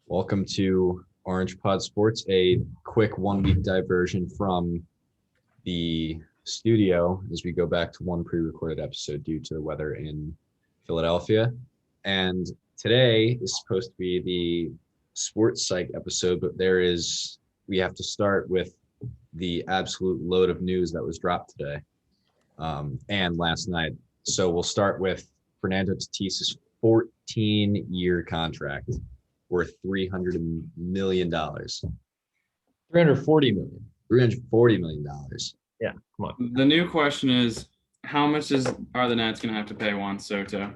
Welcome to Orange Pod Sports, a quick 1 week diversion from the studio as we go back to one pre-recorded episode due to the weather in Philadelphia. And today is supposed to be the sports psych episode, but we have to start with the absolute load of news that was dropped today and last night. So we'll start with Fernando Tatis's 14-year contract worth $300 million. 340 million. $340 million. Yeah, come on. The new question is, how much are the Nets going to have to pay Juan Soto?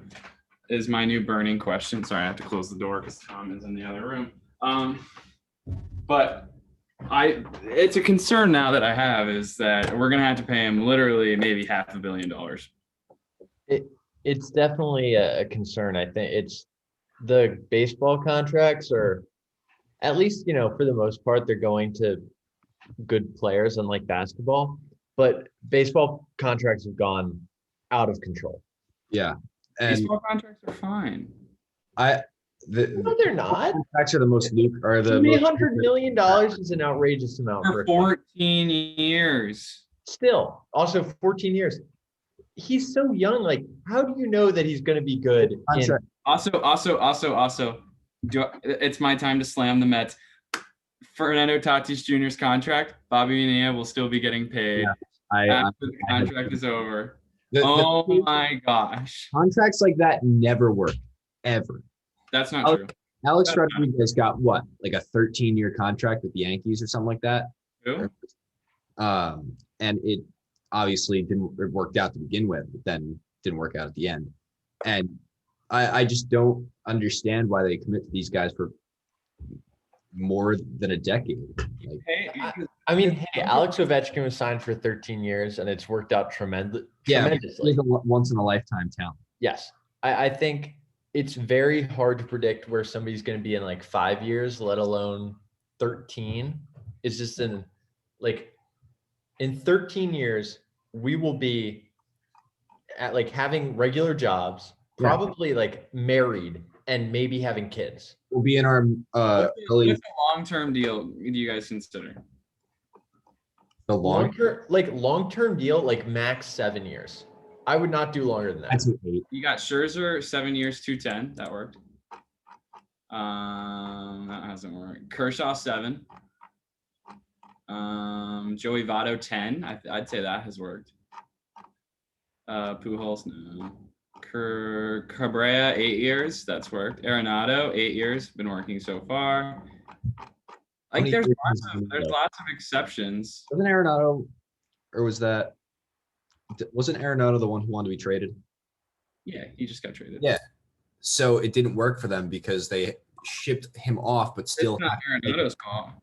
Is my new burning question. Sorry, I have to close the door because Tom is in the other room. But it's a concern now that I have is that we're going to have to pay him literally maybe $500 million. It's definitely a concern. I think it's the baseball contracts are, at least, for the most part, they're going to good players, unlike basketball. But baseball contracts have gone out of control. Yeah. And baseball contracts are fine. No, they're not. Contracts are the most $300 million is an outrageous amount for 14 years. Still, also 14 years. He's so young. Like, how do you know that he's going to be good? Also, it's my time to slam the Mets. Fernando Tatis Jr.'s contract, Bobby Bonilla will still be getting paid after the contract is over. My gosh. Contracts like that never work, ever. That's not true. Alex Rodriguez got what? Like a 13-year contract with the Yankees or something like that? Who? And it obviously it worked out to begin with, but then didn't work out at the end. And I just don't understand why they commit to these guys for more than a decade. Alex Ovechkin was signed for 13 years, and it's worked out tremendously. He's a once-in-a-lifetime talent. Yes. I think it's very hard to predict where somebody's going to be in like 5 years, let alone 13. It's just in 13 years, we will be at having regular jobs, probably married, and maybe having kids. We'll be in our what's a long-term deal do you guys consider? The long-term deal, max 7 years. I would not do longer than that. That's 8. You got Scherzer, 7 years, 210. That worked. That hasn't worked. Kershaw, 7. Joey Votto, 10. I'd say that has worked. Pujols, no. Cabrera, 8 years. That's worked. Arenado, 8 years. Been working so far. There's lots of exceptions. Wasn't Arenado, or wasn't Arenado the one who wanted to be traded? Yeah, he just got traded. Yeah. So it didn't work for them because they shipped him off, but still. It's not Arenado's call.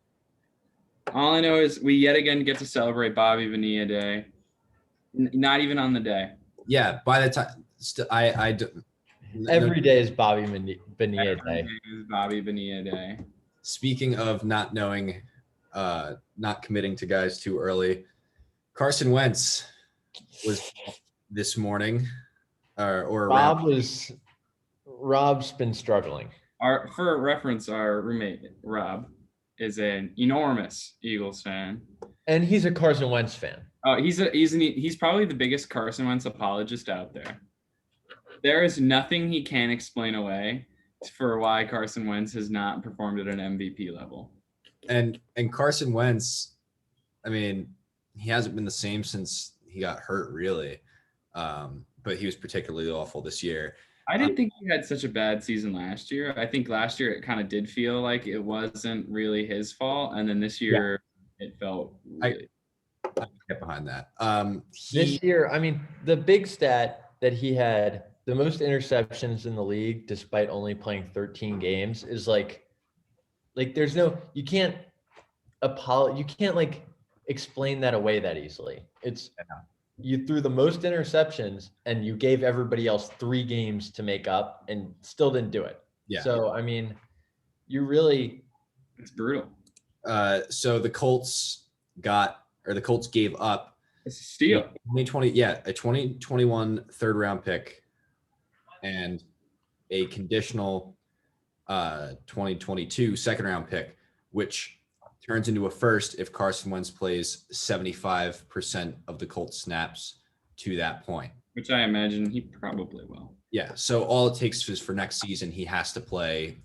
All I know is we yet again get to celebrate Bobby Bonilla Day. Not even on the day. Yeah, by the time every day is Bobby Bonilla Day. Bobby Bonilla Day. Speaking of not knowing, not committing to guys too early, Carson Wentz was this morning, Rob's been struggling. For reference, our roommate Rob is an enormous Eagles fan, and he's a Carson Wentz fan. He's probably the biggest Carson Wentz apologist out there. There is nothing he can explain away for why Carson Wentz has not performed at an MVP level. And Carson Wentz, he hasn't been the same since he got hurt, really. But he was particularly awful this year. I didn't think he had such a bad season last year. I think last year it kind of did feel like it wasn't really his fault. And then this year it felt really... I get behind that. This year, the big stat that he had the most interceptions in the league, despite only playing 13 games, is there's no, you can't explain that away that easily. You threw the most interceptions and you gave everybody else 3 games to make up and still didn't do it. Yeah. So, it's brutal. So the Colts gave up a steal. 2021 third round pick and a conditional 2022 second round pick, which turns into a first if Carson Wentz plays 75% of the Colts snaps to that point. Which I imagine he probably will. Yeah. So all it takes is for next season, he has to play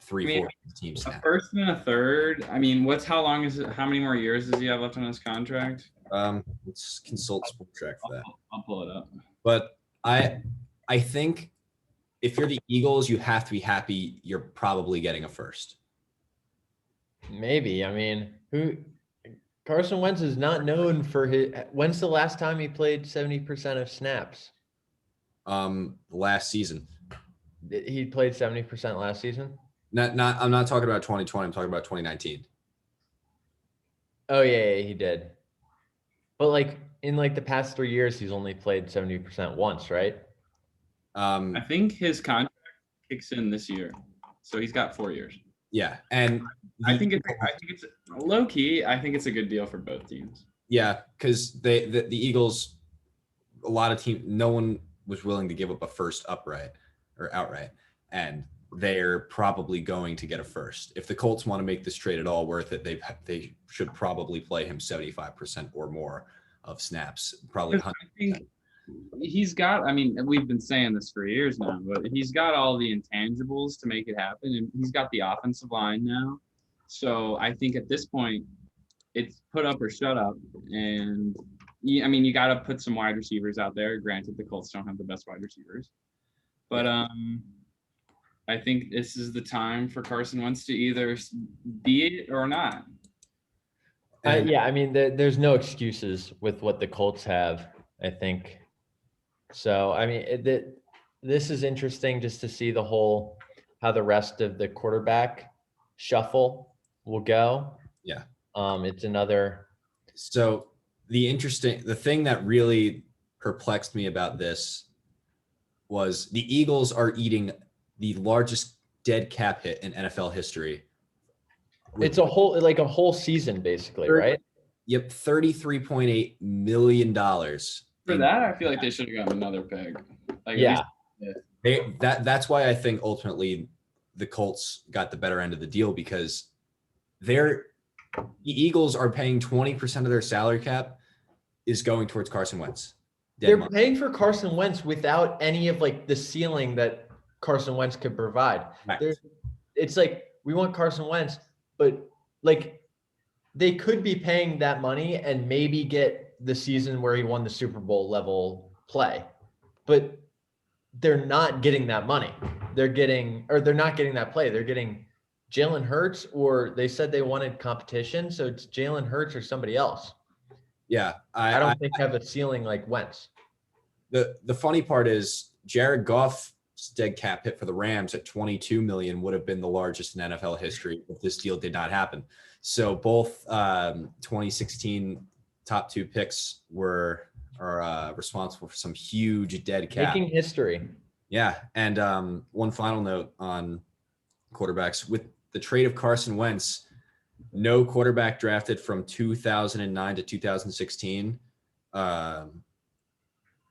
3-4 team A snaps. first and a third. I mean, how long is it? How many more years does he have left on his contract? Let's consult Sport Track for that. I'll pull it up. But I think if you're the Eagles, you have to be happy you're probably getting a first. Maybe. I mean, Carson Wentz is not known for his. When's the last time he played 70% of snaps? Last season. He played 70% last season? I'm not talking about 2020, I'm talking about 2019. Oh yeah, he did. But like in like the past 3 years, he's only played 70% once, right? I think his contract kicks in this year, so he's got 4 years. Yeah, and I think it's low key. I think it's a good deal for both teams. Yeah, because the Eagles, a lot of teams, no one was willing to give up a first outright, and they're probably going to get a first. If the Colts want to make this trade at all worth it, they should probably play him 75% or more of snaps, probably 100%. I think he's got, I mean, we've been saying this for years now, but he's got all the intangibles to make it happen, and he's got the offensive line now. So I think at this point, it's put up or shut up. And I mean, you got to put some wide receivers out there. Granted, the Colts don't have the best wide receivers, but I think this is the time for Carson Wentz to either be it or not. Yeah, I mean, there's no excuses with what the Colts have, I think. So, I mean, this is interesting just to see how the rest of the quarterback shuffle will go. Yeah. It's another. So the thing that really perplexed me about this was the Eagles are eating the largest dead cap hit in NFL history. It's a whole season, basically, right? Yep, $33.8 million. For that, I feel like they should have gotten another pick. Like, yeah. That's why I think ultimately the Colts got the better end of the deal, because the Eagles are paying 20% of their salary cap is going towards Carson Wentz. They're paying for Carson Wentz without any of like the ceiling that Carson Wentz could provide. Right. It's like, we want Carson Wentz, but like they could be paying that money and maybe get the season where he won the Super Bowl level play, but they're not getting that money. They're not getting that play. They're getting Jalen Hurts, or they said they wanted competition. So it's Jalen Hurts or somebody else. Yeah. I don't think have a ceiling like Wentz. The funny part is Jared Goff's dead cap hit for the Rams at $22 million would have been the largest in NFL history if this deal did not happen. So both 2016 top two picks are responsible for some huge dead cap. Making history. Yeah. And one final note on quarterbacks. With the trade of Carson Wentz, no quarterback drafted from 2009 to 2016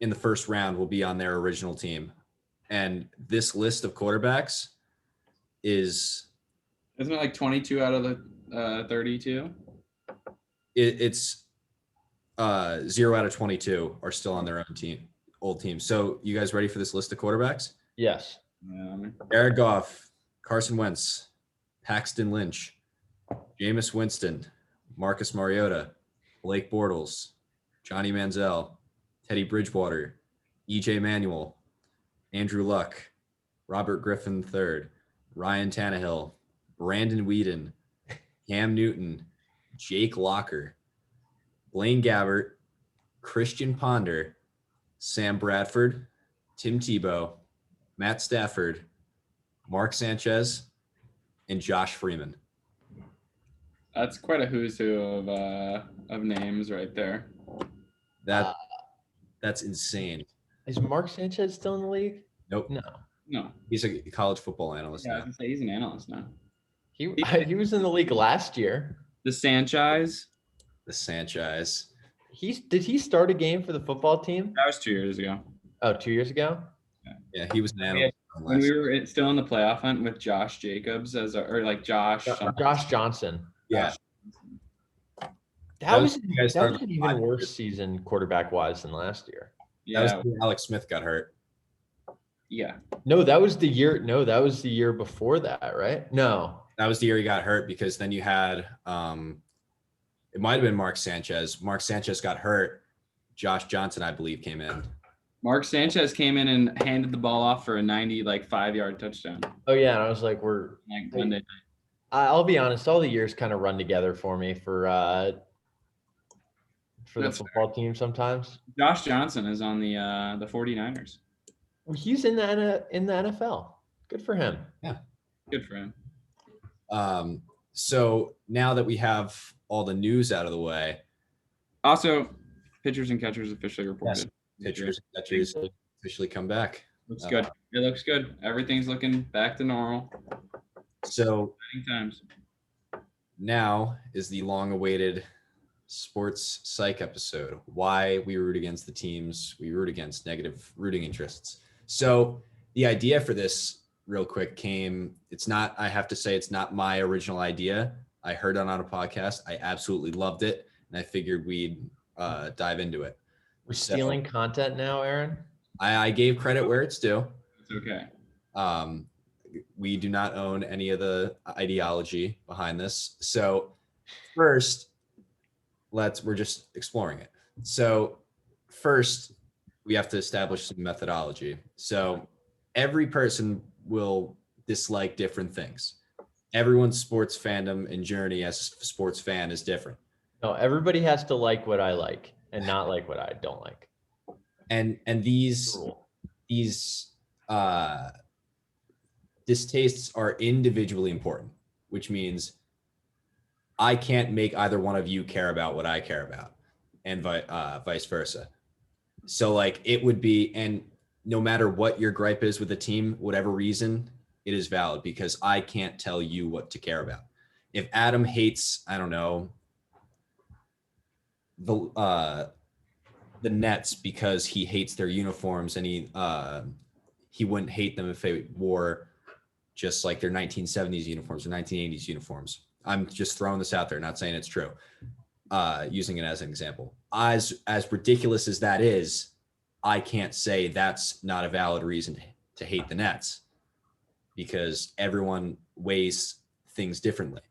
in the first round will be on their original team. And this list of quarterbacks isn't it like 22 out of the 32? It's 0 out of 22 are still on their old team. So you guys ready for this list of quarterbacks? Yes. Jared Goff, Carson Wentz, Paxton Lynch, Jameis Winston, Marcus Mariota, Blake Bortles, Johnny Manziel, Teddy Bridgewater, EJ Manuel, Andrew Luck, Robert Griffin III, Ryan Tannehill, Brandon Weeden, Cam Newton, Jake Locker, Blaine Gabbert, Christian Ponder, Sam Bradford, Tim Tebow, Matt Stafford, Mark Sanchez, and Josh Freeman. That's quite a who's who of names right there. That's insane. Is Mark Sanchez still in the league? Nope. No. He's a college football analyst. Yeah, I was gonna say he's an analyst now. He was in the league last year. The Sanchez. Did he start a game for the football team? That was 2 years ago. Oh, 2 years ago? Yeah, he was an analyst. when we were still in the playoff hunt with Josh Jacobs Josh. Josh Johnson. Yeah. That was an even worse season quarterback wise than last year. That was when Alex Smith got hurt. Yeah. No, that was the year. No, that was the year before that, right? No. That was the year he got hurt because then you had it might have been Mark Sanchez. Mark Sanchez got hurt. Josh Johnson, I believe, came in. Mark Sanchez came in and handed the ball off for a 5-yard touchdown. Oh yeah, and I was like, Monday night. I'll be honest, all the years kind of run together for me for the football team sometimes. Josh Johnson is on the 49ers. Well, he's in the NFL. Good for him. Yeah. Good for him. So now that we have all the news out of the way. Also, pitchers and catchers officially reported. Yes, pitchers and catchers officially come back. Looks good. It looks good. Everything's looking back to normal. So Exciting times. now is the long-awaited sports psych episode. Why we root against the teams we root against, negative rooting interests. So the idea for this real quick I have to say it's not my original idea. I heard it on a podcast. I absolutely loved it. And I figured we'd dive into it. We're stealing content now, Aaron. I gave credit where it's due. It's okay. We do not own any of the ideology behind this. So first, we're just exploring it. So first, we have to establish some methodology. So every person will dislike different things. Everyone's sports fandom and journey as a sports fan is different. No, everybody has to like what I like and not like what I don't like. And these distastes are individually important, which means I can't make either one of you care about what I care about, and vice versa. So like it would be, and no matter what your gripe is with the team, whatever reason, it is valid because I can't tell you what to care about. If Adam hates, I don't know, the Nets because he hates their uniforms and he wouldn't hate them if they wore just like their 1970s uniforms or 1980s uniforms. I'm just throwing this out there, not saying it's true. Using it as an example. As ridiculous as that is, I can't say that's not a valid reason to hate the Nets because everyone weighs things differently.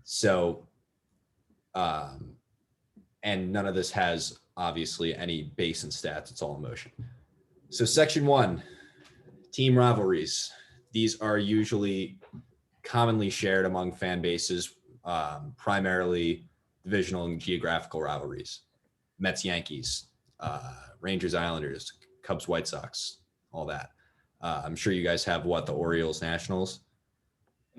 So, and none of this has obviously any base in stats. It's all emotion. So section 1, team rivalries. These are usually commonly shared among fan bases, primarily divisional and geographical rivalries. Mets, Yankees, Rangers, Islanders, Cubs, White Sox, all that. I'm sure you guys have the Orioles, Nationals.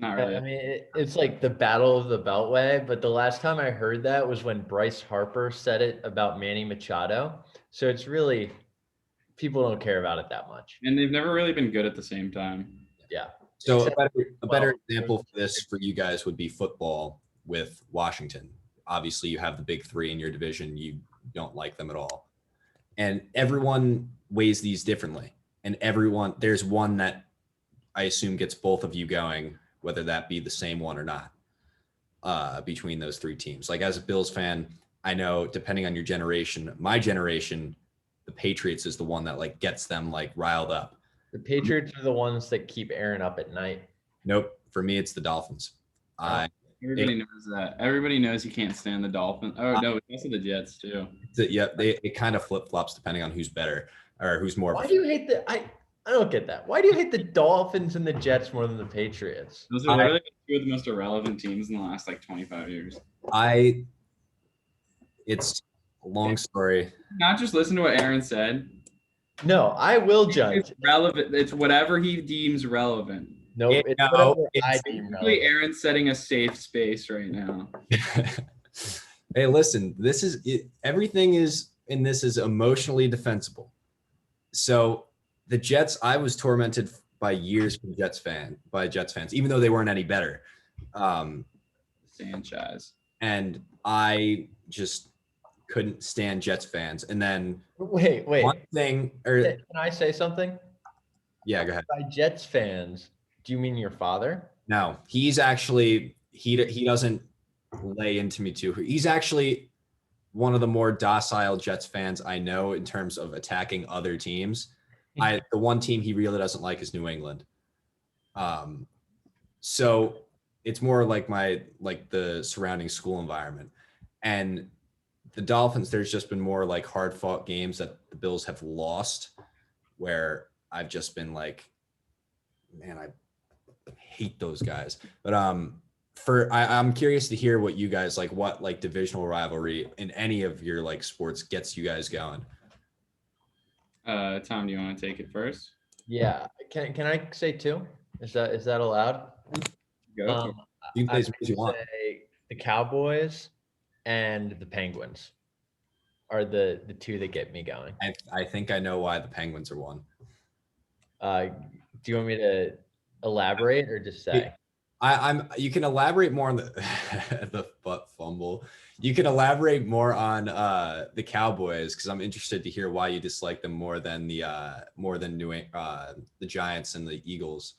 Not really. I mean, it's like the battle of the Beltway, but the last time I heard that was when Bryce Harper said it about Manny Machado. So it's really, people don't care about it that much. And they've never really been good at the same time. Yeah. So a better example for this for you guys would be football with Washington. Obviously, you have the big three in your division. You don't like them at all. And everyone weighs these differently. And there's one that I assume gets both of you going, whether that be the same one or not, between those three teams. Like as a Bills fan, I know depending on your generation, my generation, the Patriots is the one that like gets them like riled up. The Patriots are the ones that keep Aaron up at night. Nope. For me, it's the Dolphins. Everybody knows that. Everybody knows you can't stand the Dolphins. Oh, no, it's also the Jets, too. It kind of flip-flops depending on who's better or who's more. Why do you hate I don't get that. Why do you hate the Dolphins and the Jets more than the Patriots? Those are literally two of the most irrelevant teams in the last, 25 years. It's a long story. Not just listen to what Aaron said. No, I will judge. It's relevant. It's whatever he deems relevant. No, it's whatever I deem relevant. Aaron's setting a safe space right now. Hey, listen, everything is in this is emotionally defensible. So the Jets, I was tormented by years by Jets fans, even though they weren't any better. Sanchez. And I just couldn't stand Jets fans. And then wait. one thing, Can I say something? Yeah, go ahead. By Jets fans, do you mean your father? No, he's actually he doesn't lay into me too. He's actually one of the more docile Jets fans I know in terms of attacking other teams. The one team he really doesn't like is New England. So it's more like the surrounding school environment. And the Dolphins, there's just been more like hard fought games that the Bills have lost where I've just been like, man, I hate those guys. But I'm curious to hear what you guys like, what like divisional rivalry in any of your like sports gets you guys going. Tom, do you want to take it first? Yeah. Can I say two? Is that allowed? Go. You can I say as you want. say the Cowboys and the Penguins are the two that get me going. I think I know why the Penguins are one. Do you want me to elaborate or just say? You can elaborate more on the the butt fumble. You can elaborate more on the Cowboys because I'm interested to hear why you dislike them more than the Giants and the Eagles.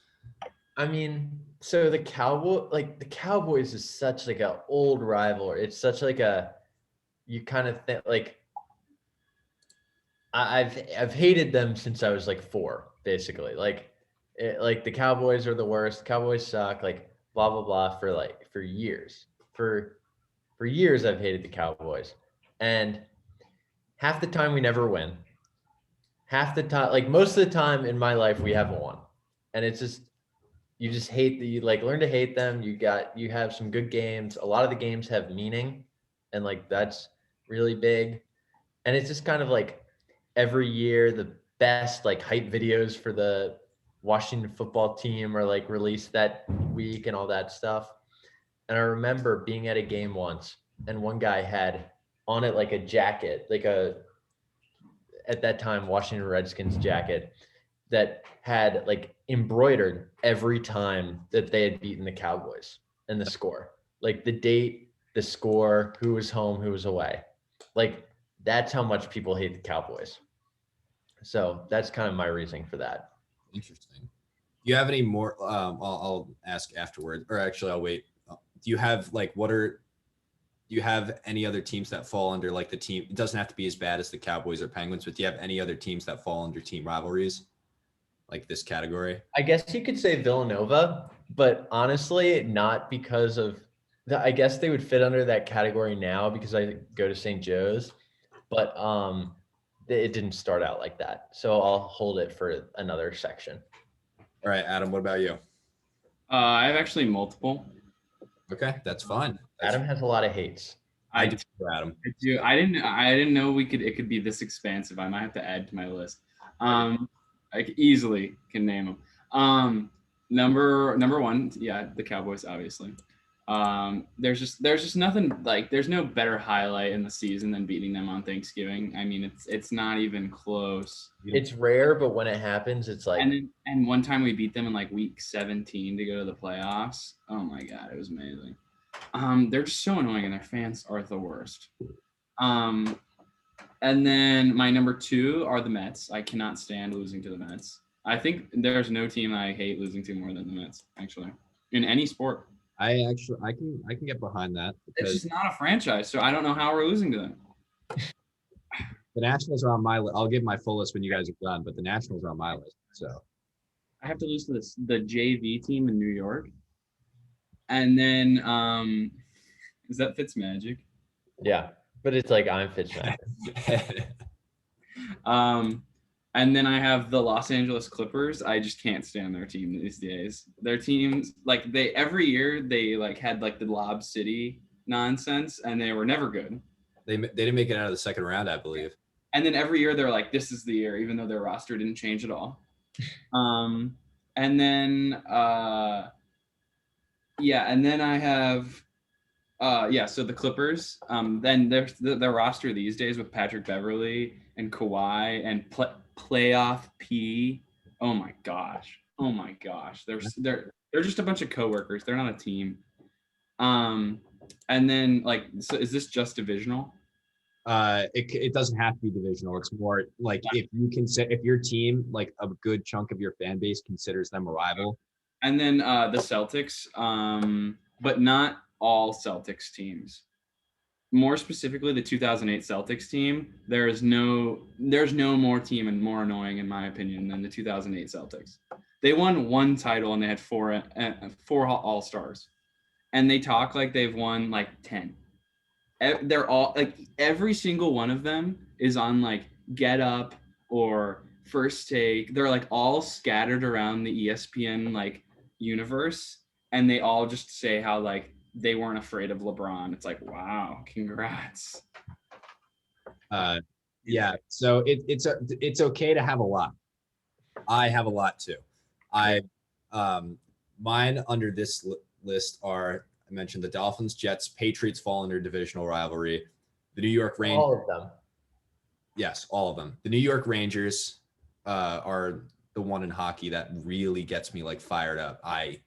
I mean, so the Cowboys is such like an old rival. It's such like you kind of think like I've hated them since I was like 4, basically. Like the Cowboys are the worst. The Cowboys suck. Like blah blah blah for years. For years I've hated the Cowboys, and half the time we never win. Half the time, like most of the time in my life, we haven't won, and it's just you just hate you like learn to hate them. You have some good games. A lot of the games have meaning, and like that's really big, and it's just kind of like every year the best like hype videos for the Washington football team are like released that week and all that stuff. And I remember being at a game once and one guy had on it like a jacket, like at that time, Washington Redskins jacket that had like embroidered every time that they had beaten the Cowboys and the score, like the date, the score, who was home, who was away. Like that's how much people hate the Cowboys. So that's kind of my reasoning for that. Interesting. Do you have any more? I'll ask afterward, or actually, I'll wait. Do you have like do you have any other teams that fall under like the team? It doesn't have to be as bad as the Cowboys or Penguins, but do you have any other teams that fall under team rivalries, like this category? I guess you could say Villanova, but honestly, not because of I guess they would fit under that category now because I go to St. Joe's, but it didn't start out like that. So I'll hold it for another section. All right, Adam, what about you? I have actually multiple. Okay, that's fine. Adam has a lot of hates. I do, Adam. I do. I didn't know it could be this expansive. I might have to add to my list. I easily can name them. Number one, yeah, the Cowboys, obviously. There's just nothing like there's no better highlight in the season than beating them on Thanksgiving. I mean, it's not even close. It's rare, but when it happens, it's like and one time we beat them in like week 17 to go to the playoffs. Oh my god, it was amazing. They're just so annoying and their fans are the worst. And then my number 2 are the Mets. I cannot stand losing to the Mets. I think there's no team I hate losing to more than the Mets, actually, in any sport. I can get behind that. It's just not a franchise, so I don't know how we're losing to them. The Nationals are on my list. I'll give my full list when you guys are done, but the Nationals are on my list. So I have to lose to the JV team in New York. And then is that Fitzmagic? Yeah, but it's like I'm Fitzmagic. And then I have the Los Angeles Clippers. I just can't stand their team these days. Their teams, like every year they like had like the Lob City nonsense, and they were never good. They didn't make it out of the second round, I believe. And then every year they're like, this is the year, even though their roster didn't change at all. And then and then I have so the Clippers. Then their roster these days with Patrick Beverley and Kawhi and playoff P. Oh my gosh. They're just a bunch of coworkers. They're not a team. And then so is this just divisional? It doesn't have to be divisional. It's more like if your team, like a good chunk of your fan base considers them a rival. And then the Celtics, but not all Celtics teams. More specifically, the 2008 Celtics team. There's no more team and more annoying, in my opinion, than the 2008 Celtics. They won one title and they had four All-Stars, and they talk like they've won like 10. They're all like every single one of them is on like Get Up or First Take. They're like all scattered around the ESPN like universe, and they all just say how like they weren't afraid of LeBron. It's like, wow, congrats. Yeah. So it's okay to have a lot. I have a lot too. Mine under this list are, I mentioned the Dolphins, Jets, Patriots fall under divisional rivalry. The New York Rangers. All of them. Yes, all of them. The New York Rangers are the one in hockey that really gets me like fired up. I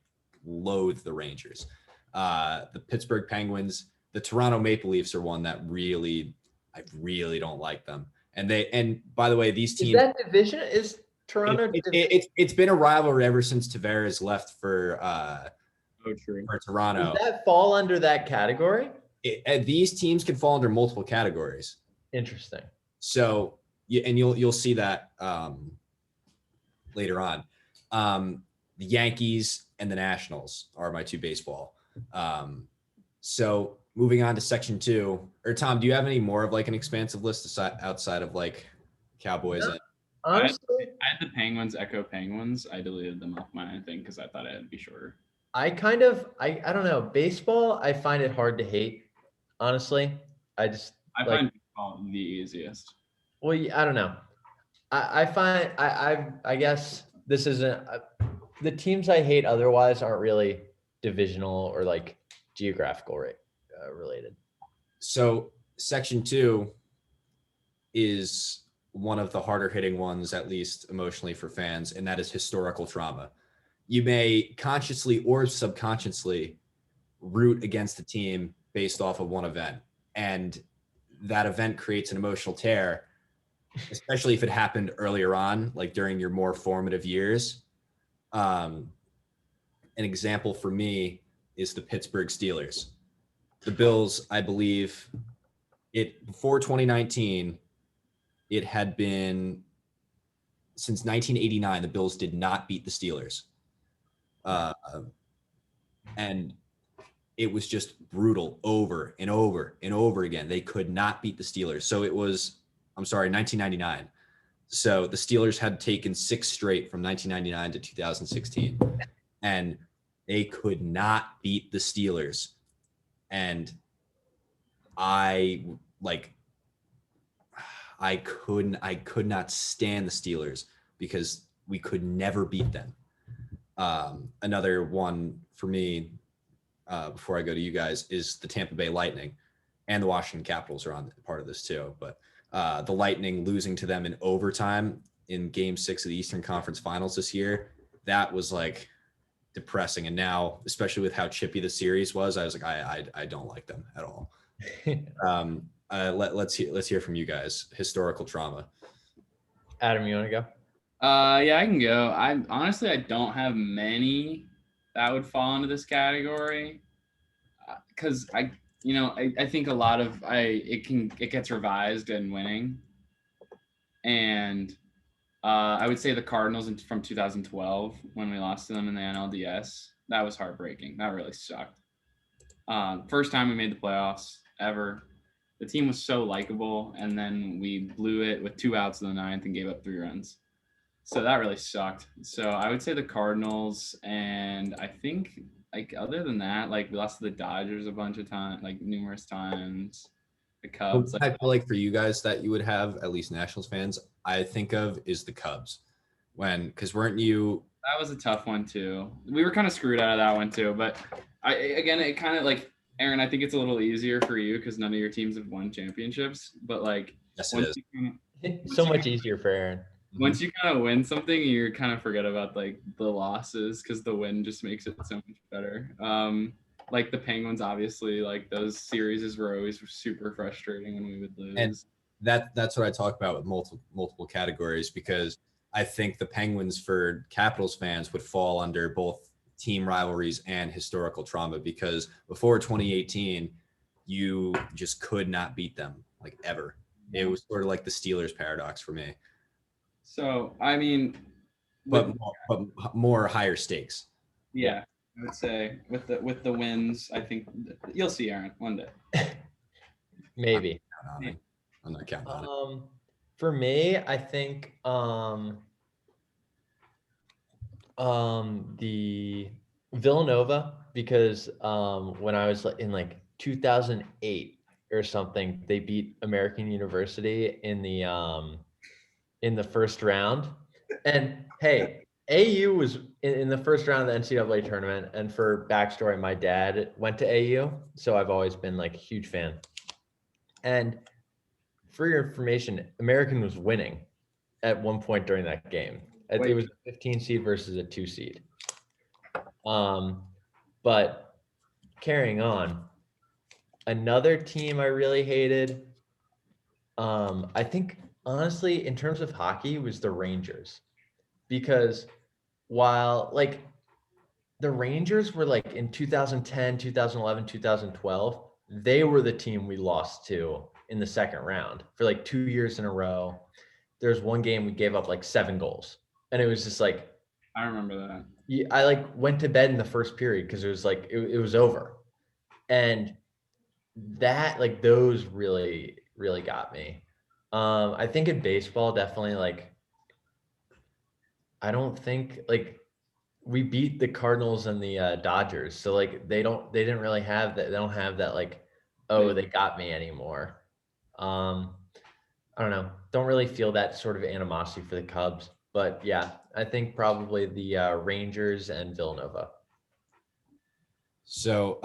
loathe the Rangers. The Pittsburgh Penguins, the Toronto Maple Leafs are one that I really don't like them. And by the way, these teams. Is that division? Is Toronto? It's been a rivalry ever since Tavares left for Toronto. Does that fall under that category? These teams can fall under multiple categories. Interesting. So, you'll see that later on. The Yankees and the Nationals are my two baseball. So moving on to section 2, or Tom, do you have any more of like an expansive list outside of like Cowboys? No. Honestly, I had the Penguins, Echo Penguins. I deleted them off mine, I think, because I thought it'd be shorter. I don't know. Baseball, I find it hard to hate. Honestly, I find baseball the easiest. Well, I don't know. I find I guess this isn't the teams I hate otherwise aren't really divisional or like geographical related. So section 2 is one of the harder hitting ones, at least emotionally for fans, and that is historical trauma. You may consciously or subconsciously root against a team based off of one event, and that event creates an emotional tear, especially if it happened earlier on, like during your more formative years. An example for me is the Pittsburgh Steelers. The Bills, I believe, before 2019, it had been since 1989, the Bills did not beat the Steelers. And it was just brutal over and over and over again. They could not beat the Steelers. So it was, 1999. So the Steelers had taken 6 straight from 1999 to 2016, and they could not beat the Steelers. And I could not stand the Steelers because we could never beat them. Another one for me, before I go to you guys, is the Tampa Bay Lightning, and the Washington Capitals are on part of this too. But the Lightning losing to them in overtime in Game 6 of the Eastern Conference Finals this year, that was like depressing. And now, especially with how chippy the series was, I was like, I don't like them at all. Let's hear from you guys. Historical trauma. Adam, you want to go? Yeah, I can go. I don't have many that would fall into this category, because I think a lot of it gets revised and winning, and I would say the Cardinals from 2012 when we lost to them in the NLDS. That was heartbreaking. That really sucked. First time we made the playoffs ever. The team was so likable, and then we blew it with 2 outs in the 9th and gave up 3 runs. So that really sucked. So I would say the Cardinals, and I think like other than that, like we lost to the Dodgers a bunch of times, like numerous times. The Cubs. I feel like for you guys that you would have, at least Nationals fans, I think of is the Cubs. Because weren't you? That was a tough one too. We were kind of screwed out of that one too. But it kind of like, Aaron, I think it's a little easier for you because none of your teams have won championships. But like, yes, it is. So much easier for Aaron. Once you kind of win something, you kind of forget about like the losses because the win just makes it so much better. like the Penguins, obviously, like those series were always super frustrating when we would lose. And that's what I talk about with multiple categories, because I think the Penguins for Capitals fans would fall under both team rivalries and historical trauma, because before 2018, you just could not beat them, like, ever. It was sort of like the Steelers paradox for me, So I mean, but more higher stakes. yeah, I would say with the wins, I think you'll see Aaron one day. Maybe. I'm not counting on it. For me, I think the Villanova, because when I was in like 2008 or something, they beat American University in the first round. And hey, AU was in the first round of the NCAA tournament. And for backstory, my dad went to AU, so I've always been like a huge fan. And for your information, American was winning at one point during that game. It was a 15 seed versus a 2 seed. But carrying on, another team I really hated, I think honestly, in terms of hockey, was the Rangers. Because while like the Rangers were like in 2010, 2011, 2012, they were the team we lost to in the second round for like 2 years in a row. There's one game we gave up like 7 goals. And it was just like, I remember that. I like went to bed in the first period because it was like, it was over. And that, like, those really, really got me. I think in baseball, definitely, like, I don't think, like, we beat the Cardinals and the Dodgers. So like, they didn't really have that. They don't have that, like, oh, they got me anymore. I don't know. Don't really feel that sort of animosity for the Cubs, but yeah, I think probably the Rangers and Villanova. So,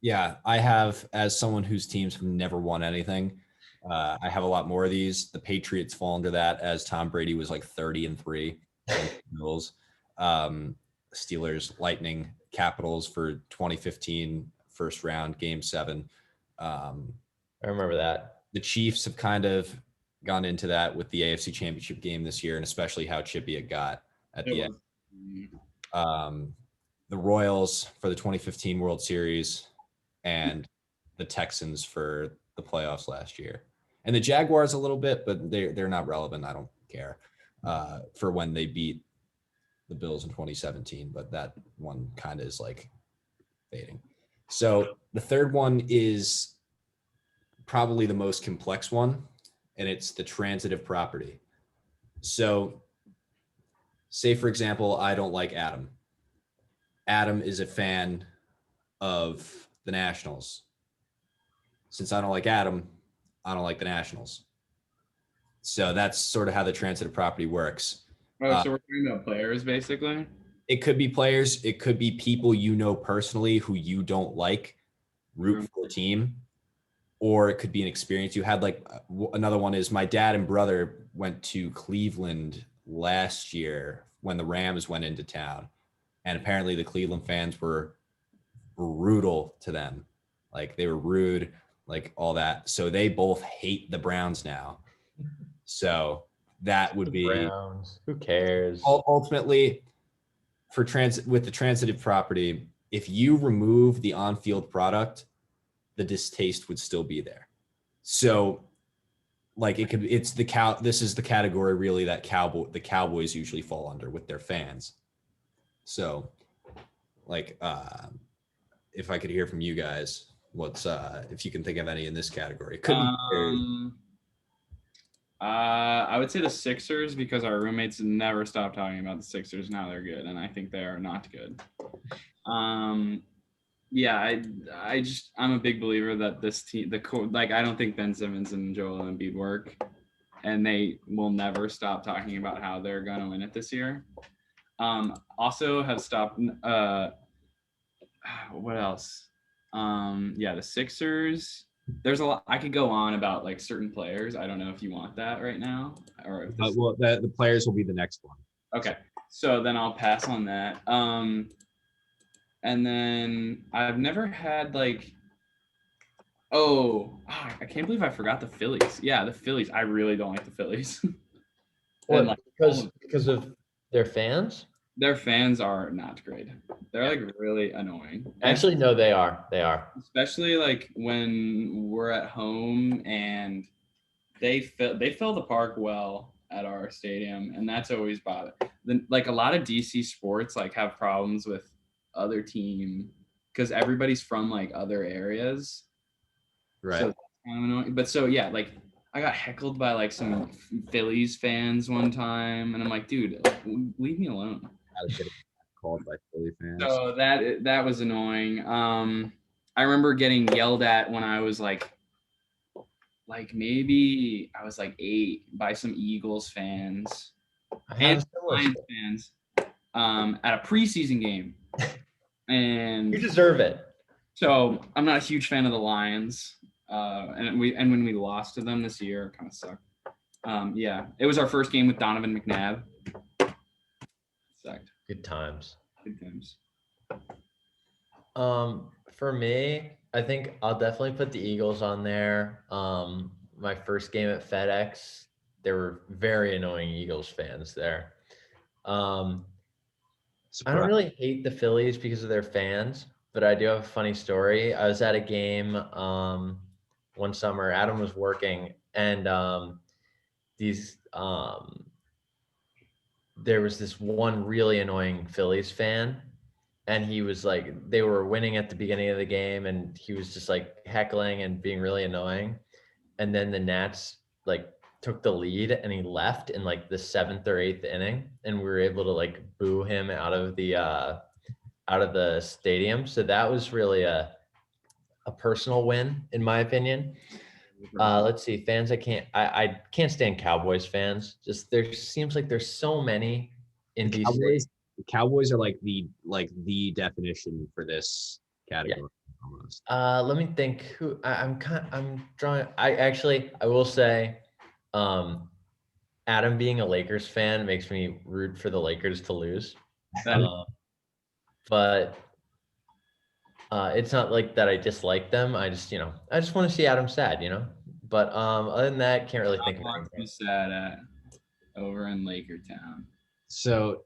yeah, I have, as someone whose teams have never won anything, I have a lot more of these. The Patriots fall under that, as Tom Brady was like 30-3. Steelers, Lightning, Capitals for 2015 first round, Game 7. I remember that. The Chiefs have kind of gone into that with the AFC Championship game this year, and especially how chippy it got at the end. The Royals for the 2015 World Series, and the Texans for the playoffs last year, and the Jaguars a little bit, but they're not relevant. I don't care for when they beat the Bills in 2017, but that one kind of is like fading. So the third one is probably the most complex one, and it's the transitive property. So say, for example, I don't like Adam. Adam is a fan of the Nationals. Since I don't like Adam, I don't like the Nationals. So that's sort of how the transitive property works. Oh, so we're talking about players, basically? It could be players. It could be people you know personally who you don't like, root for a team. Or it could be an experience you had. Like, another one is my dad and brother went to Cleveland last year when the Rams went into town. And apparently the Cleveland fans were brutal to them. Like, they were rude, like all that. So they both hate the Browns now. So that would be Browns. Who cares? Ultimately, with the transitive property, if you remove the on-field product, the distaste would still be there. So, like, this is the category really that the Cowboys usually fall under with their fans. So, like, if I could hear from you guys, what's if you can think of any in this category? It could be I would say the Sixers, because our roommates never stop talking about the Sixers. Now they're good, and I think they are not good. Yeah, I'm a big believer that this team, I don't think Ben Simmons and Joel Embiid work, and they will never stop talking about how they're going to win it this year. Also have stopped. What else? Yeah, the Sixers. There's a lot. I could go on about like certain players. I don't know if you want that right now, or if this... well, the players will be the next one. Okay, so then I'll pass on that. And then I've never had like, I can't believe I forgot the Phillies. Yeah, the Phillies. I really don't like the Phillies. And What? like Because of their fans? their fans are not great. They're like really annoying. And Actually, no, they are. They are. especially like when we're at home and they fill the park well at our stadium, and that's always bothered. Then like a lot of DC sports like have problems with other team because everybody's from like other areas. Right. So that's kind of annoying. But so yeah, like I got heckled by like some Phillies fans one time, and I'm like, dude, like, leave me alone. I was getting called by Philly fans. So that was annoying. I remember getting yelled at when I was like maybe I was like 8 by some Eagles fans I and have a similar Lions story. fans at a preseason game. You And deserve it. so I'm not a huge fan of the Lions. And when we lost to them this year, it kind of sucked. Yeah, it was our first game with Donovan McNabb. Sucked. Good times. Good times. For me, I think I'll definitely put the Eagles on there. My first game at FedEx, there were very annoying Eagles fans there. I don't really hate the Phillies because of their fans, but I do have a funny story. I was at a game one summer. Adam was working, and there was this one really annoying Phillies fan, and he was like, they were winning at the beginning of the game, and he was just like heckling and being really annoying. And then the Nats like took the lead, and he left in like the 7th or 8th inning, and we were able to like boo him out of the stadium. So that was really a personal win, in my opinion. Let's see, fans. I can't stand Cowboys fans. Just there seems like there's so many in DC. The Cowboys are like the definition for this category almost. Let me think. I'm drawing. I will say, Adam being a Lakers fan makes me root for the Lakers to lose. But it's not like that I dislike them. I just want to see Adam sad, But other than that, can't really think of anything. Sad at over in Laker Town. So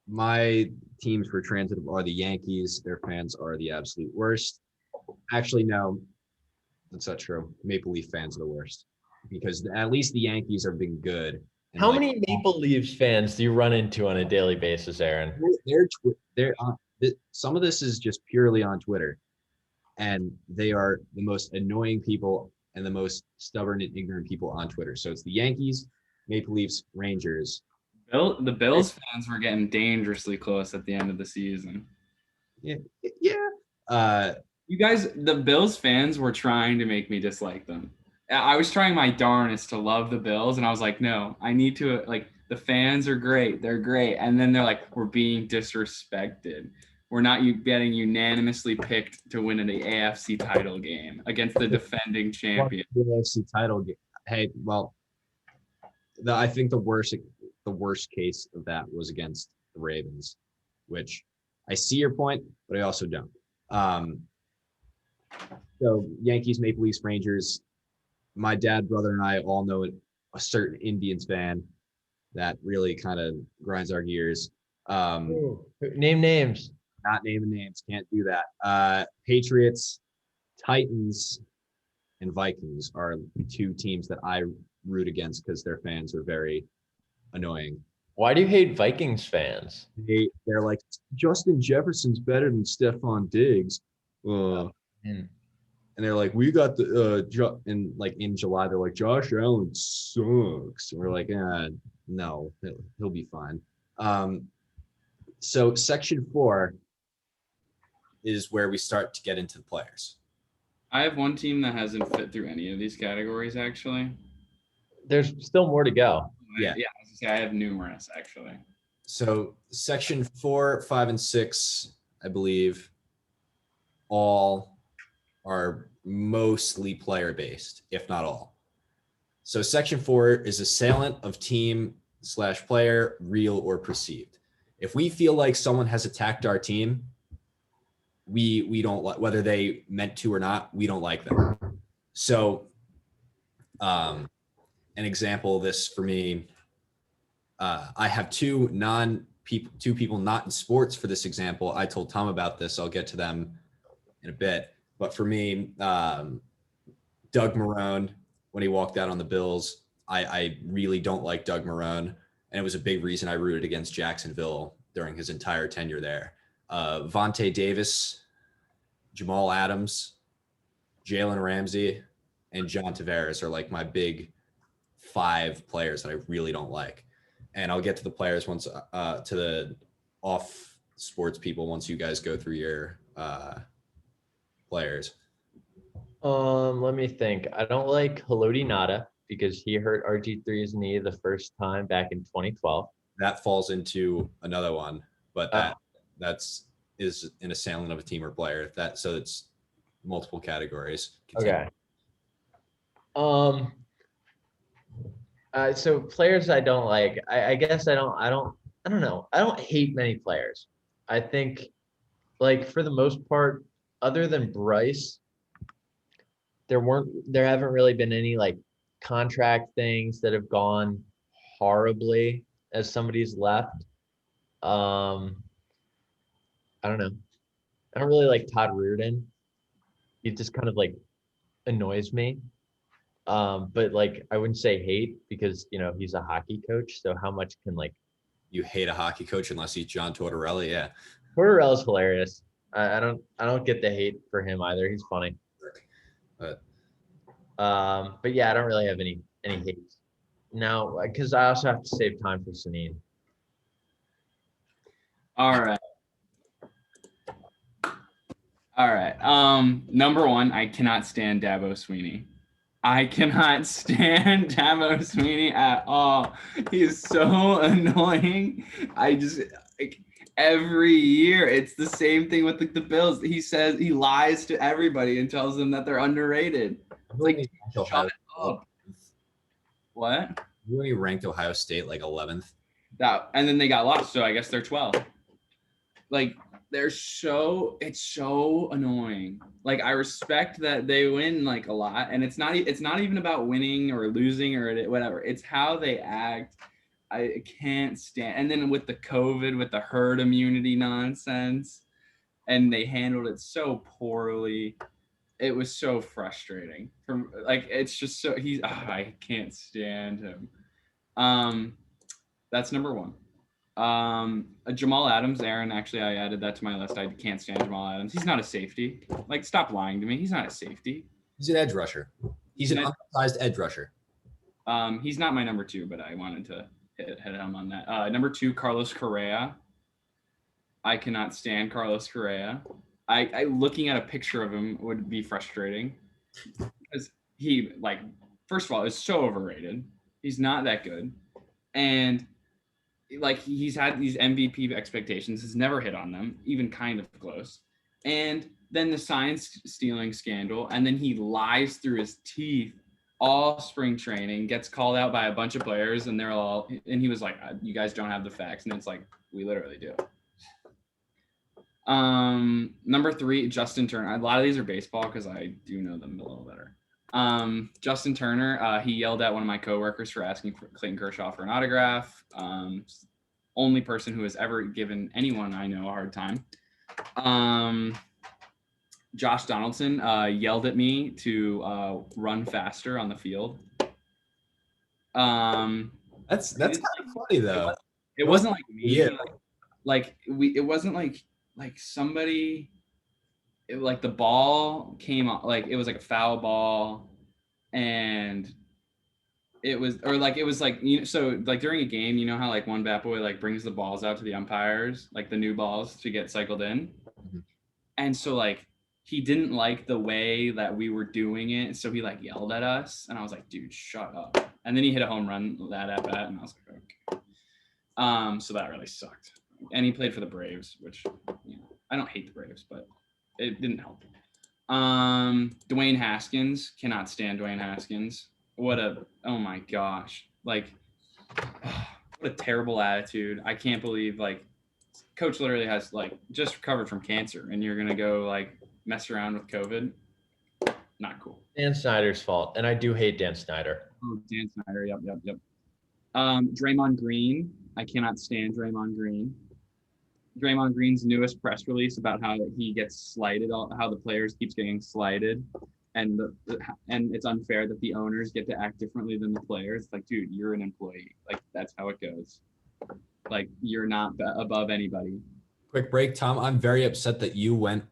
my teams for transitive are the Yankees. Their fans are the absolute worst. Actually, no, that's not true. Maple Leaf fans are the worst because at least the Yankees have been good. How many Maple Leafs fans do you run into on a daily basis, Aaron? Some of this is just purely on Twitter, and they are the most annoying people and the most stubborn and ignorant people on Twitter. So it's the Yankees, Maple Leafs, Rangers. The Bills fans were getting dangerously close at the end of the season. Yeah. You guys, the Bills fans were trying to make me dislike them. I was trying my darnest to love the Bills, and I was like, no, I need to, like, the fans are great. They're great. And then they're like, we're being disrespected. We're not getting unanimously picked to win in the AFC title game against the defending champion. The AFC title game. Hey, well, I think the worst case of that was against the Ravens, which I see your point, but I also don't. So Yankees, Maple Leafs, Rangers. My dad, brother, and I all know a certain Indians fan that really kind of grinds our gears. Name names. Not naming names. Can't do that. Patriots, Titans, and Vikings are 2 teams that I root against because their fans are very annoying. Why do you hate Vikings fans? They're like, Justin Jefferson's better than Stephon Diggs. And they're like, we got the in July, they're like, Josh Allen sucks. And we're like, no, he'll be fine. So section 4 is where we start to get into the players. I have one team that hasn't fit through any of these categories, actually. There's still more to go. Yeah. I have numerous, actually. So section 4, 5, and 6, I believe, all are mostly player-based, if not all. So section 4 is assailant of team/player, real or perceived. If we feel like someone has attacked our team, we don't like, whether they meant to or not, we don't like them. So an example of this for me, I have two people not in sports for this example. I told Tom about this. I'll get to them in a bit. But for me, Doug Marrone, when he walked out on the Bills, I really don't like Doug Marrone. And it was a big reason I rooted against Jacksonville during his entire tenure there. Vontae Davis, Jamal Adams, Jalen Ramsey, and John Tavares are like my big 5 players that I really don't like. And I'll get to the players once, to the off sports people once you guys go through your players. Let me think. I don't like Haloti Nada because he hurt RG3's knee the first time back in 2012. That falls into another one, but that's an assailant of a team or player. So it's multiple categories. Continue. Okay. So players I don't like. I guess I don't know. I don't hate many players. I think, like, for the most part, other than Bryce, there haven't really been any like contract things that have gone horribly as somebody's left. I don't know. I don't really like Todd Reardon. He just kind of like annoys me. But like I wouldn't say hate because he's a hockey coach. So how much can like you hate a hockey coach unless he's John Tortorella? Yeah. Tortorella's hilarious. I don't get the hate for him either. He's funny. But yeah, I don't really have any hate now because I also have to save time for Sanine. All right. Number 1, I cannot stand Dabo Swinney. I cannot stand Dabo Swinney at all. He is so annoying. I just every year it's the same thing with the Bills. He says he lies to everybody and tells them that they're underrated. Like, shut up. What? When he ranked Ohio State like 11th. And then they got lost, so I guess they're 12. Like, it's so annoying. Like, I respect that they win like a lot, and it's not even about winning or losing or whatever. It's how they act. I can't stand. And then with the COVID, with the herd immunity nonsense, and they handled it so poorly. It was so frustrating. It's just so I can't stand him. That's number 1. Jamal Adams, Aaron, actually I added that to my list. I can't stand Jamal Adams. He's not a safety. Like, stop lying to me. He's not a safety. He's an edge rusher. He's an undersized edge rusher. He's not my number 2, but I wanted to hit him on that. Number 2, Carlos Correa. I cannot stand Carlos Correa. I looking at a picture of him would be frustrating because he, like, first of all, is so overrated. He's not that good. And like, he's had these MVP expectations, has never hit on them, even kind of close. And then the science stealing scandal, and then he lies through his teeth all spring training, gets called out by a bunch of players, and he was like, you guys don't have the facts. And it's like, we literally do. Number 3, Justin Turner. A lot of these are baseball because I do know them a little better. Justin Turner, he yelled at one of my coworkers for asking for Clayton Kershaw for an autograph. Only person who has ever given anyone I know a hard time. Josh Donaldson yelled at me to run faster on the field. That's kind of funny though. It wasn't like me. Yeah. It wasn't like somebody. Like the ball came out, like it was like a foul ball, and it was so like during a game, you know how like one bat boy like brings the balls out to the umpires, like the new balls to get cycled in. Mm-hmm. And so like he didn't like the way that we were doing it, so he like yelled at us, and I was like, dude, shut up. And then he hit a home run that at bat, and I was like, okay. So that really sucked. And he played for the Braves, which, I don't hate the Braves, but it didn't help. Dwayne Haskins, cannot stand Dwayne Haskins. Oh my gosh. Like, what a terrible attitude. I can't believe, like, coach literally has like just recovered from cancer, and you're gonna go like mess around with COVID. Not cool. Dan Snyder's fault, and I do hate Dan Snyder. Oh, Dan Snyder. Yep. Draymond Green. I cannot stand Draymond Green. Draymond Green's newest press release about how he gets slighted, how the players keeps getting slighted, and it's unfair that the owners get to act differently than the players. It's like, dude, you're an employee. Like, that's how it goes. Like, you're not above anybody. Quick break, Tom. I'm very upset that you went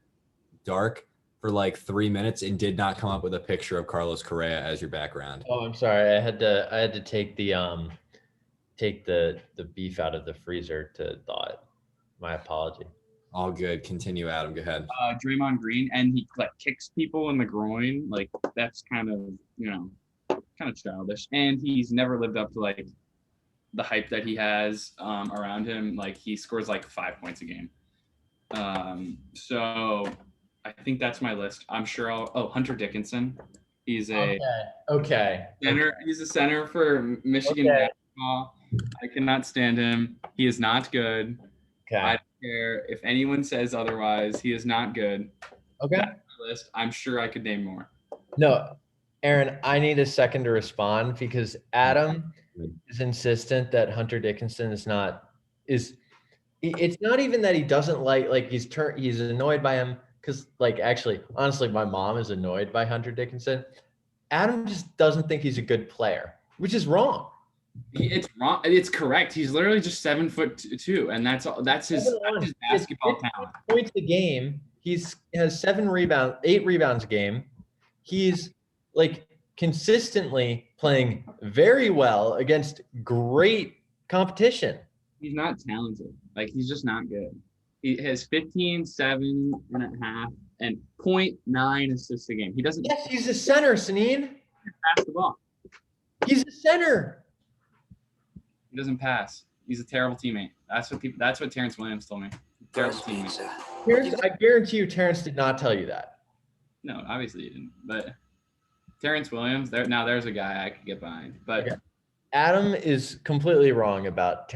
dark for like 3 minutes and did not come up with a picture of Carlos Correa as your background. Oh, I'm sorry. I had to take the beef out of the freezer to thaw it. My apology. All good. Continue, Adam. Go ahead. Draymond Green, and he like kicks people in the groin. Like, that's kind of childish. And he's never lived up to like the hype that he has around him. Like, he scores like 5 points a game. So I think that's my list. I'm sure Hunter Dickinson. He's a okay. center. He's a center for Michigan basketball. I cannot stand him. He is not good. Okay. I don't care if anyone says otherwise. He is not good. Okay. That's my list. I'm sure I could name more. No, Aaron, I need a second to respond because Adam is insistent that Hunter Dickinson it's not even that he doesn't like he's annoyed by him because like actually honestly my mom is annoyed by Hunter Dickinson. Adam just doesn't think he's a good player, which is wrong. It's wrong. It's correct. He's literally just 7'2", and that's his basketball talent. Points a game. Has 8 rebounds a game. He's like consistently playing very well against great competition. He's not talented. Like, he's just not good. He has 15, 7.5, and 0.9 assists a game. He doesn't. Yes, he's a center, Sanine. Pass the ball. He's a center. He doesn't pass. He's a terrible teammate. That's what Terrence Williams told me. Terrible teammate. Terrence, I guarantee you, Terrence did not tell you that. No, obviously he didn't. But Terrence Williams, there's a guy I could get behind. But okay. Adam is completely wrong about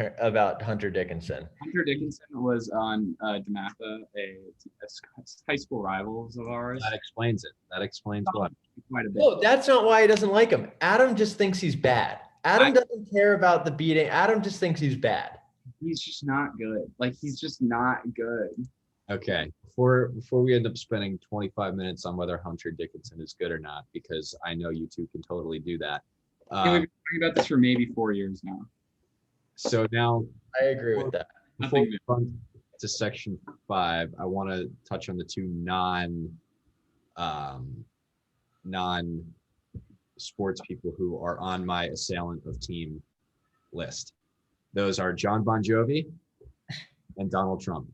Hunter Dickinson. Hunter Dickinson was on DeMatha, a high school rivals of ours. That explains it. That explains what. Quite a bit. No, that's not why he doesn't like him. Adam just thinks he's bad. Adam doesn't care about the beating. Adam just thinks he's bad. He's just not good. Like, he's just not good. Okay. Before we end up spending 25 minutes on whether Hunter Dickinson is good or not, because I know you two can totally do that. We've been talking about this for maybe 4 years now. So now I agree with that. Before we run to section 5, I want to touch on the two non sports people who are on my assailant of team list. Those are John Bon Jovi and Donald Trump.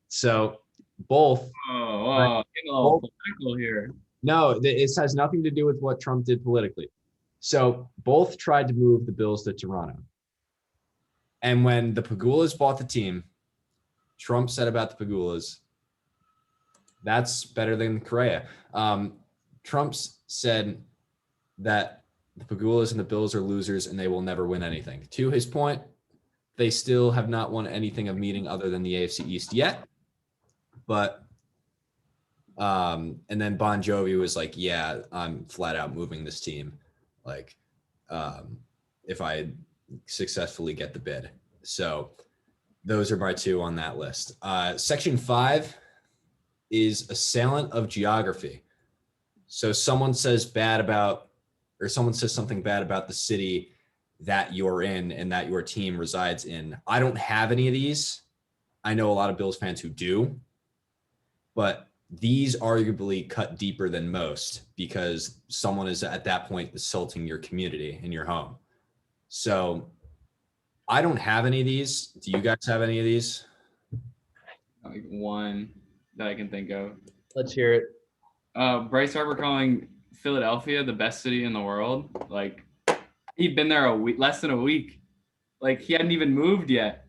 So both. Getting a little political here. No, this has nothing to do with what Trump did politically. So both tried to move the Bills to Toronto. And when the Pagulas bought the team, Trump said about the Pagulas, that's better than Correa. Trump said that the Pagulas and the Bills are losers and they will never win anything. To his point, they still have not won anything of meaning other than the AFC East yet. But, and then Bon Jovi was like, yeah, I'm flat out moving this team. Like, if I successfully get the bid. So those are my two on that list. Section 5 is assailant of geography. So someone says something bad about the city that you're in and that your team resides in. I don't have any of these. I know a lot of Bills fans who do, but these arguably cut deeper than most because someone is at that point assaulting your community and your home. So I don't have any of these. Do you guys have any of these? Like one that I can think of. Let's hear it. Bryce Harper calling Philadelphia the best city in the world. Like, he'd been there less than a week. Like, he hadn't even moved yet,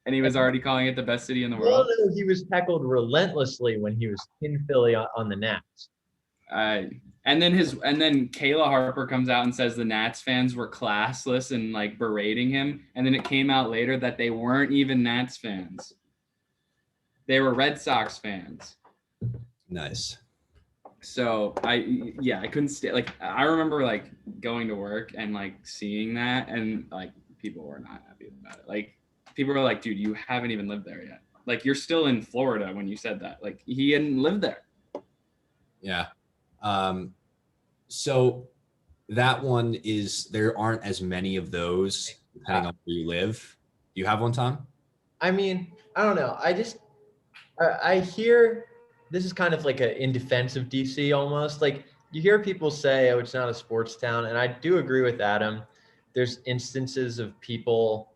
and he was already calling it the best city in the world. No, he was tackled relentlessly when he was in Philly on the Nats. And then Kayla Harper comes out and says the Nats fans were classless and like berating him, and then it came out later that they weren't even Nats fans. they were Red Sox fans. Nice. So I couldn't stay. Like, I remember like going to work and like seeing that, and like people were not happy about it. Like, people were like, dude, you haven't even lived there yet. Like, you're still in Florida when you said that. Like, he hadn't lived there. Yeah. So that one is, there aren't as many of those depending on where you live. Do you have one, Tom? I mean, I don't know. I hear this is kind of like in defense of DC almost. Like, you hear people say, oh, it's not a sports town. And I do agree with Adam. There's instances of people,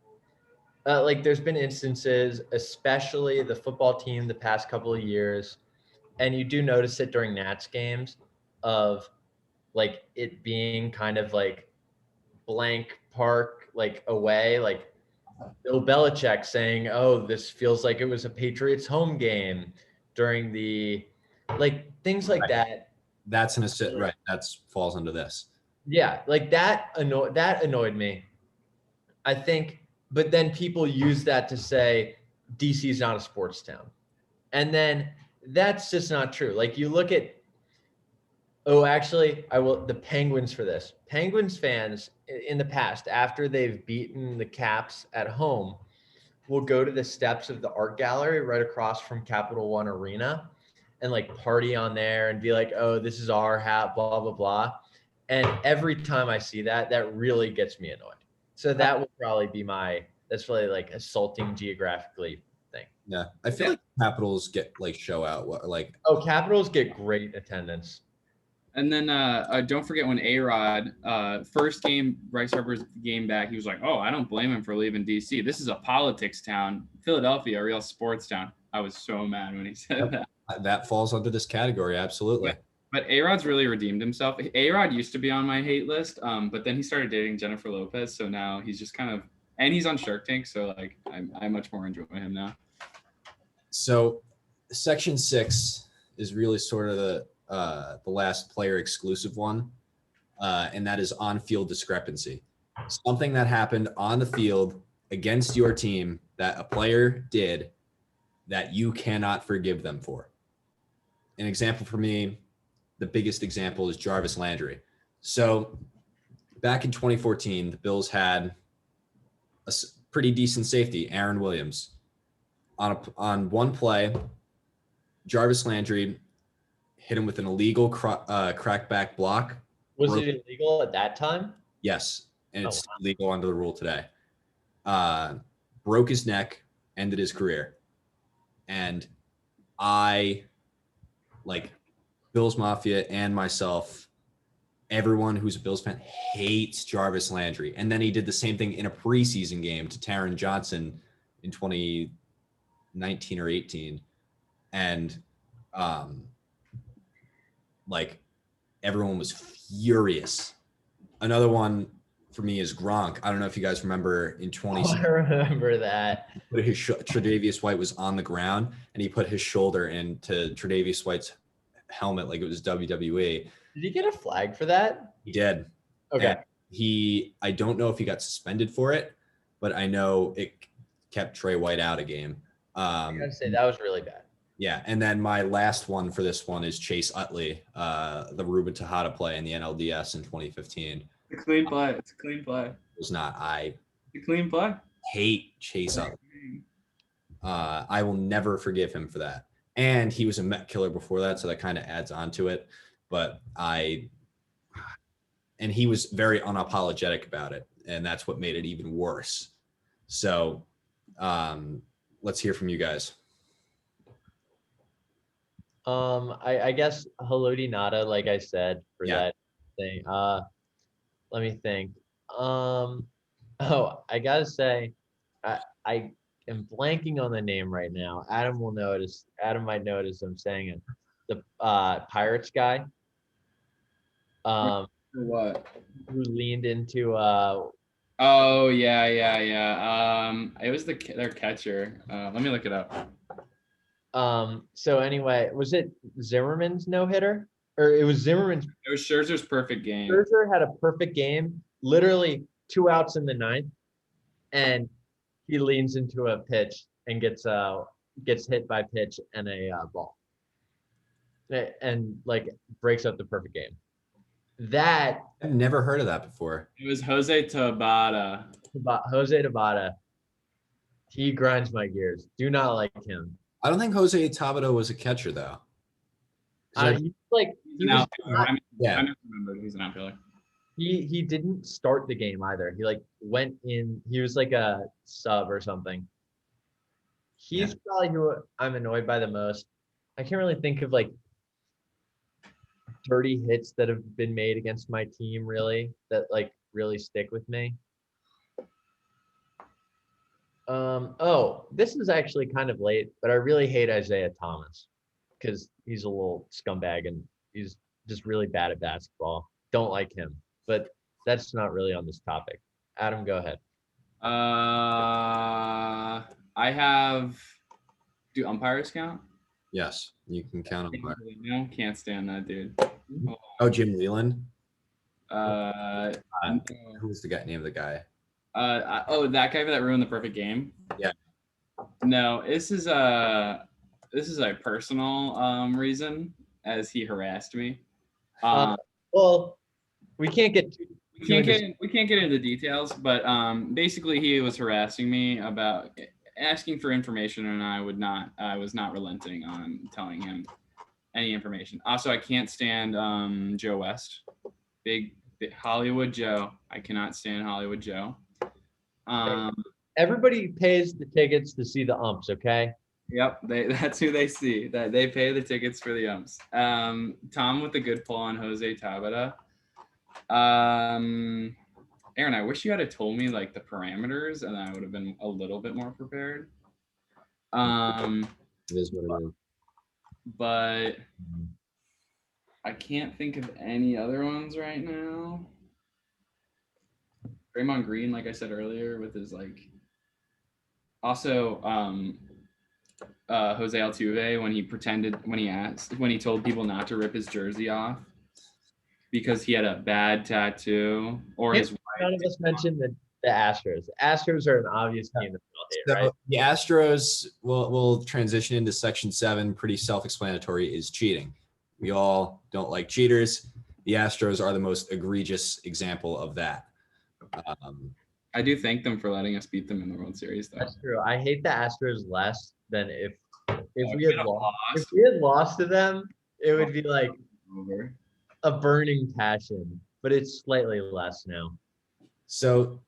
like there's been instances, especially the football team the past couple of years, and you do notice it during Nats games, of like it being kind of like blank park, like away, like Bill Belichick saying, oh, this feels like it was a Patriots home game during the, like things like Right. that. That's right. That's falls under this. Yeah, like that annoyed me. I think, but then people use that to say DC is not a sports town. And then that's just not true. Like, you look at, oh, actually, I will, the Penguins for this. Penguins fans in the past, after they've beaten the Caps at home, will go to the steps of the art gallery right across from Capital One Arena and like party on there and be like, oh, this is our hat, blah, blah, blah. And every time I see that, that really gets me annoyed. So that will probably be that's really like assaulting geographically thing. Yeah. I feel like Capitals get like show out, like, Oh, Capitals get great attendance. And then don't forget when A-Rod, first game, Bryce Harper's game back, he was like, oh, I don't blame him for leaving DC. This is a politics town. Philadelphia, a real sports town. I was so mad when he said that. That falls under this category. Absolutely. Yeah. But A-Rod's really redeemed himself. A-Rod used to be on my hate list, but then he started dating Jennifer Lopez. So now he's just kind of, and he's on Shark Tank. So like, I much more enjoy him now. So Section 6 is really sort of the last player exclusive one, and that is on-field discrepancy. Something that happened on the field against your team that a player did that you cannot forgive them for. An example for me, the biggest example is Jarvis Landry. So back in 2014, the Bills had a pretty decent safety, Aaron Williams. On one play, Jarvis Landry hit him with an illegal crackback block. Was it illegal at that time? Yes, and it's legal under the rule today. Broke his neck, ended his career. And I, like Bills Mafia and myself, everyone who's a Bills fan hates Jarvis Landry. And then he did the same thing in a preseason game to Taron Johnson in 2019 or 18. And like everyone was furious. Another one for me is Gronk. I don't know if you guys remember in 20. I remember that. Tre'Davious White was on the ground and he put his shoulder into Tre'Davious White's helmet like it was WWE. Did he get a flag for that? He did. Okay. And I don't know if he got suspended for it, but I know it kept Trey White out a game. I gotta say that was really bad. Yeah, and then my last one for this one is Chase Utley, the Ruben Tejada play in the NLDS in 2015. It's a clean play. It's a clean play. It was not. I It's a clean play. hate Chase Utley. I will never forgive him for that. And he was a Met killer before that, so that kind of adds on to it. But and he was very unapologetic about it, and that's what made it even worse. So let's hear from you guys. I guess Haloti Nada, like I said, for that thing. Let me think. I gotta say, I am blanking on the name right now. Adam might notice I'm saying it. The Pirates guy. What? Who leaned into Oh yeah. It was their catcher. Let me look it up. So anyway, was it Zimmerman's no-hitter? Or it was Zimmerman's. It was Scherzer's perfect game. Scherzer had a perfect game, literally 2 outs in the ninth, and he leans into a pitch and gets gets hit by pitch and a ball, and like breaks up the perfect game. That I've never heard of that before. It was Jose Tabata. Jose Tabata, he grinds my gears. Do not like him. I don't think Jose Tabata was a catcher though. 'Cause I- He's like He's he an was outfielder. not- I yeah, never remembered he's an outfielder. he didn't start the game either. He like went in. He was like a sub or something. He's probably who I'm annoyed by the most. I can't really think of like dirty hits that have been made against my team really that like really stick with me. Oh, this is actually kind of late, but I really hate Isaiah Thomas because he's a little scumbag and he's just really bad at basketball. Don't like him, but that's not really on this topic. Adam, go ahead. I have. Do umpires count? yes, you can count on. No, can't stand that dude. Oh, Jim Leland. Uh, Who's the guy? Name of the guy? that guy that ruined the perfect game. Yeah. No, this is a personal reason, as he harassed me. Well, we can't get too. We can't get into details, but basically he was harassing me about asking for information, and I was not relenting on telling him any information. Also, I can't stand Joe West, big Hollywood Joe. I cannot stand Hollywood Joe. Everybody pays the tickets to see the umps, okay? Yep, that's who they see. That they pay the tickets for the umps. Tom with a good pull on Jose Tabata. Aaron, I wish you had told me like the parameters, and I would have been a little bit more prepared. It is what it is. But I can't think of any other ones right now. Draymond Green, like I said earlier, with his like. Also, Jose Altuve when he told people not to rip his jersey off because he had a bad tattoo or his wife. None of us mentioned the Astros. The Astros are an obvious team to hate, right? The Astros will transition into Section 7. Pretty self-explanatory. Is cheating. We all don't like cheaters. The Astros are the most egregious example of that. I do thank them for letting us beat them in the World Series, though. That's true. I hate the Astros less than if we had lost. If we had lost to them, it would be like Over. a burning passion. But it's slightly less now. So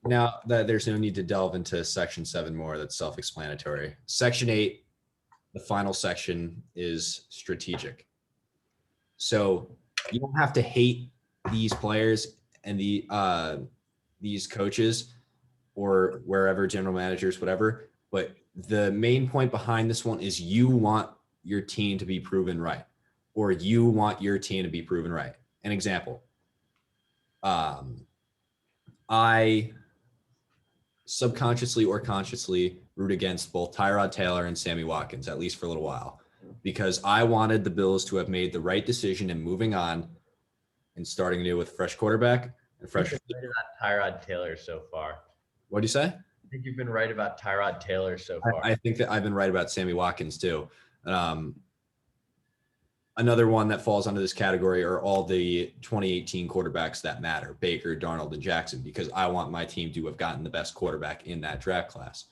now that there's no need to delve into Section 7 more, that's self-explanatory. Section 8, the final section, is strategic. So you don't have to hate these players and these coaches or wherever, general managers, whatever. But the main point behind this one is you want your team to be proven right, or you want your team to be proven right. An example. I subconsciously or consciously root against both Tyrod Taylor and Sammy Watkins, at least for a little while, because I wanted the Bills to have made the right decision in moving on and starting new with a fresh quarterback and fresh. You've been right about Tyrod Taylor so far. What do you say? I think you've been right about Tyrod Taylor so far. I think that I've been right about Sammy Watkins too. Another one that falls under this category are all the 2018 quarterbacks that matter, Baker, Darnold, and Jackson, because I want my team to have gotten the best quarterback in that draft class.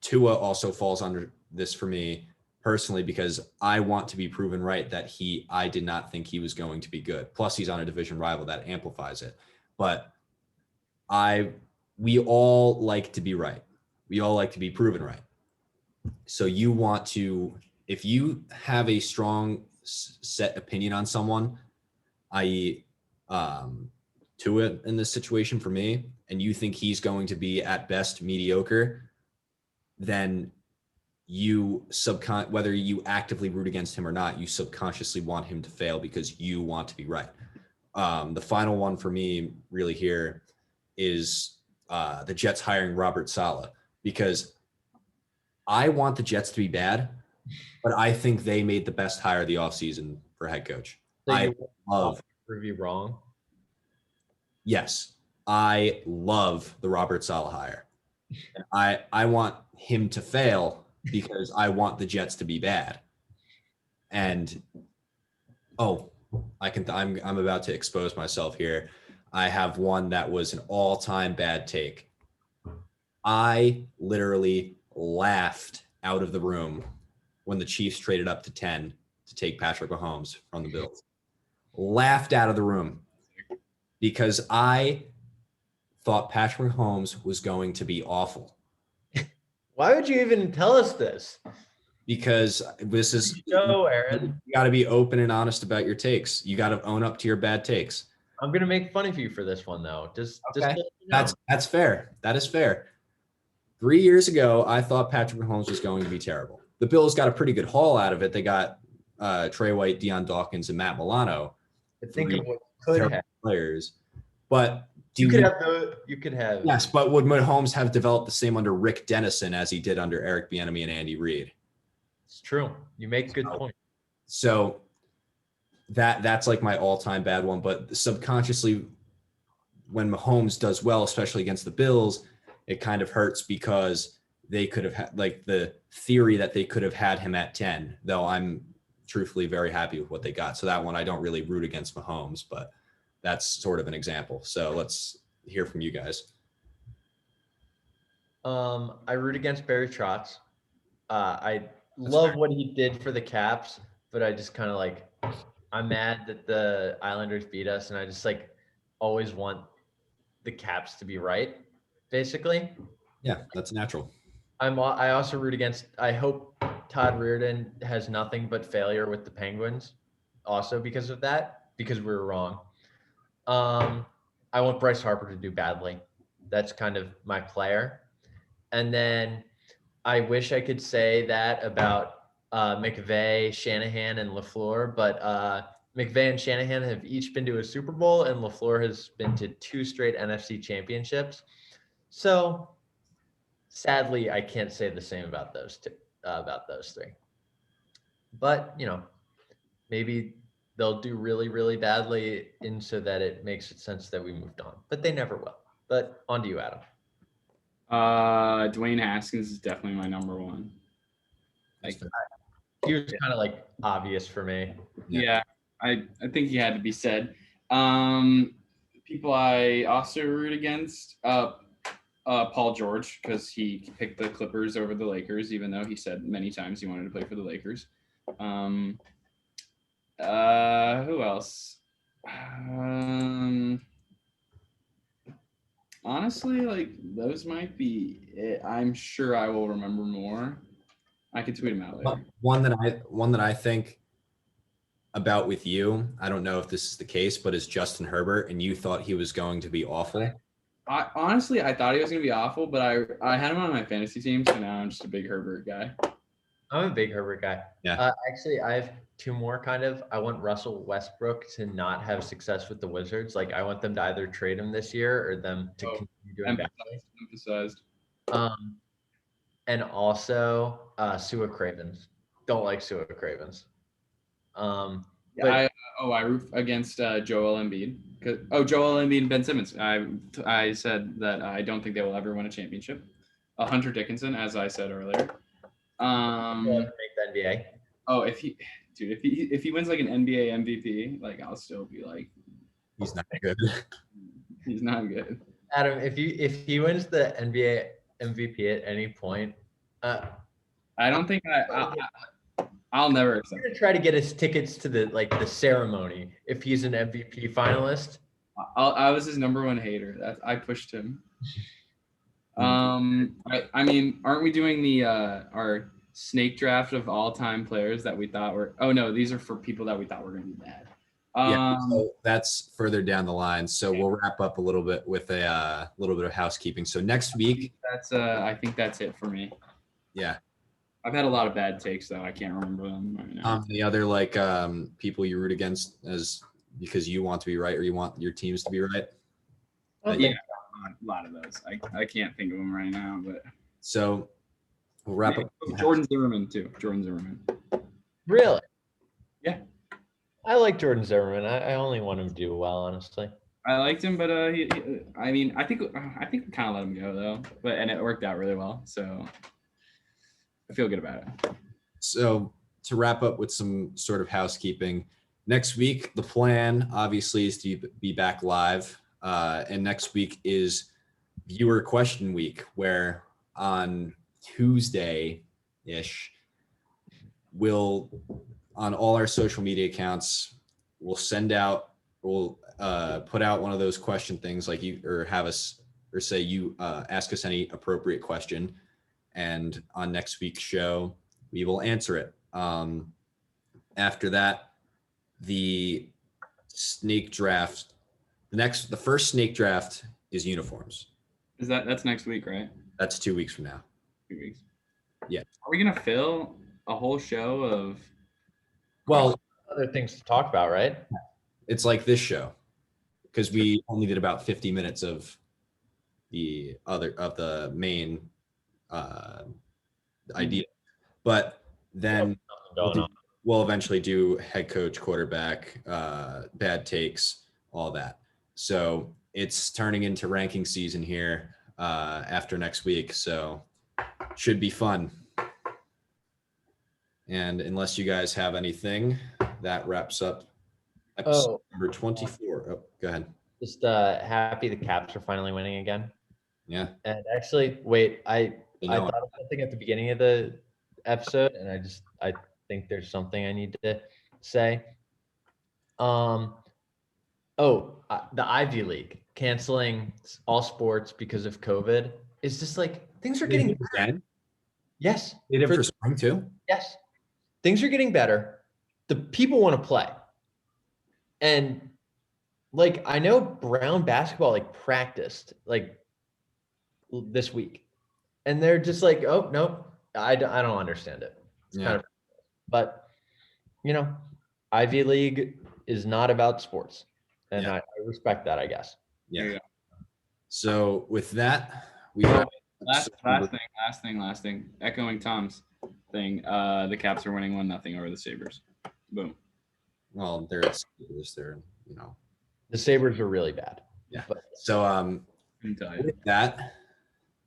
Tua also falls under this for me personally, because I want to be proven right that I did not think he was going to be good. Plus he's on a division rival that amplifies it. But we all like to be right. We all like to be proven right. So you want to, if you have a strong set opinion on someone, i.e. Tua in this situation for me, and you think he's going to be at best mediocre, then you whether you actively root against him or not, you subconsciously want him to fail because you want to be right. The final one for me really here is the Jets hiring Robert Saleh, because I want the Jets to be bad, but I think they made the best hire of the offseason for head coach. So I love prove you wrong. Yes, I love the Robert Saleh hire. I want him to fail because I want the Jets to be bad. And I'm about to expose myself here. I have one that was an all-time bad take. I literally laughed out of the room when the Chiefs traded up to 10 to take Patrick Mahomes from the Bills. Laughed out of the room because I thought Patrick Mahomes was going to be awful. Why would you even tell us this? Because this is Aaron. You got to be open and honest about your takes. You got to own up to your bad takes. I'm gonna make fun of you for this one though. Okay. That's fair. That is fair. 3 years ago, I thought Patrick Mahomes was going to be terrible. The Bills got a pretty good haul out of it. They got Trey White, Deion Dawkins, and Matt Milano. Think of what could have players. But you could have. Yes, but would Mahomes have developed the same under Rick Dennison as he did under Eric Bieniemy and Andy Reid? It's true. You make a good point. So that's like my all-time bad one. But subconsciously, when Mahomes does well, especially against the Bills, it kind of hurts because they could have had like the theory that they could have had him at 10, though I'm truthfully very happy with what they got. So that one, I don't really root against Mahomes, but that's sort of an example. So let's hear from you guys. I root against Barry Trotz. I love what he did for the Caps, but I just kind of like, I'm mad that the Islanders beat us, and I just like always want the Caps to be right, basically. Yeah, that's natural. I also root against, I hope Todd Reardon has nothing but failure with the Penguins also because of that, because we were wrong. I want Bryce Harper to do badly. That's kind of my player. And then I wish I could say that about McVay, Shanahan, and LaFleur, but McVay and Shanahan have each been to a Super Bowl, and LaFleur has been to 2 straight NFC championships. So sadly, I can't say the same about those three. But, maybe they'll do really, really badly and so that it makes sense that we moved on. But they never will. But on to you, Adam. Dwayne Haskins is definitely my number one. Like, he was kind of like obvious for me. Yeah, I think he had to be said. People I also root against, Paul George, because he picked the Clippers over the Lakers, even though he said many times he wanted to play for the Lakers. Who else? Honestly, like those might be it. I'm sure I will remember more. I could tweet them out later. One that I think about with you, I don't know if this is the case, but is Justin Herbert, and you thought he was going to be awful. I thought he was going to be awful, but I had him on my fantasy team, so now I'm just a big Herbert guy. I'm a big Herbert guy. Yeah. Actually, I have 2 more kind of. I want Russell Westbrook to not have success with the Wizards. Like, I want them to either trade him this year or them to continue doing badly. Emphasized. And also Sua Cravens. Don't like Sua Cravens. I root against Joel Embiid. Joel Embiid and Ben Simmons. I said that I don't think they will ever win a championship. Hunter Dickinson, as I said earlier. Make the NBA. Oh, if he wins like an NBA MVP, like I'll still be like, he's not good. He's not good. Adam, if he wins the NBA MVP at any point, I don't think I'll never accept. I'm gonna try to get his tickets to the ceremony if he's an MVP finalist. I was his number 1 hater. I pushed him. I mean, aren't we doing the our snake draft of all-time players that we thought were? Oh no, these are for people that we thought were going to be bad. So that's further down the line. So we'll wrap up a little bit with a little bit of housekeeping. So next week, I think that's it for me. Yeah. I've had a lot of bad takes though. I can't remember them right now. The other people you root against as because you want to be right or you want your teams to be right. Yeah, a lot of those. I can't think of them right now, but so we'll wrap up. Jordan Zimmerman too. Jordan Zimmerman. Really? Yeah. I like Jordan Zimmerman. I only want him to do well, honestly. I liked him, but I mean, I think we kind of let him go though, and it worked out really well. So I feel good about it. So to wrap up with some sort of housekeeping, next week the plan obviously is to be back live, and next week is viewer question week, where on Tuesday-ish we'll, on all our social media accounts, we'll put out one of those question things, like you, or have us, or say you ask us any appropriate question, and on next week's show we will answer it. After that, the snake draft, the first snake draft is uniforms. That's next week, right? That's 2 weeks from now. 2 weeks. Yeah. Are we gonna fill a whole show of? Well, Other things to talk about, right? it's like this show, because we only did about 50 minutes of the main idea, but then we'll eventually do head coach, quarterback, bad takes, all that. So it's turning into ranking season here after next week, so should be fun. And unless you guys have anything, that wraps up episode number 24. Oh, go ahead. Just happy the Caps are finally winning again. Yeah. And actually, wait, I thought of something at the beginning of the episode, and I think there's something I need to say. The Ivy League canceling all sports because of COVID is just like things are getting better. Yes. They did it for spring too? Yes. Things are getting better. The people want to play. And like, I know Brown basketball like practiced like this week, and they're just like, oh no, I don't understand it. It's kind of, but you know, Ivy League is not about sports, and I respect that, I guess. Yeah. So with that, we last thing. Echoing Tom's thing, the Caps are winning 1-0 over the Sabres. Boom. Well, they're you know. The Sabres are really bad. Yeah. But, so with that,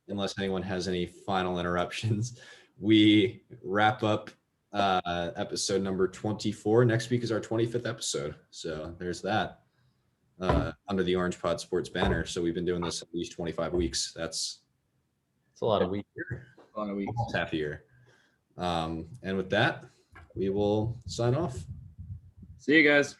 unless anyone has any final interruptions, we wrap up episode number 24. Next week is our 25th episode. So there's that. Under the Orange Pod Sports banner. So we've been doing this at least 25 weeks. That's a lot of weeks. A lot of weeks. Almost half a year. And with that, we will sign off. See you guys.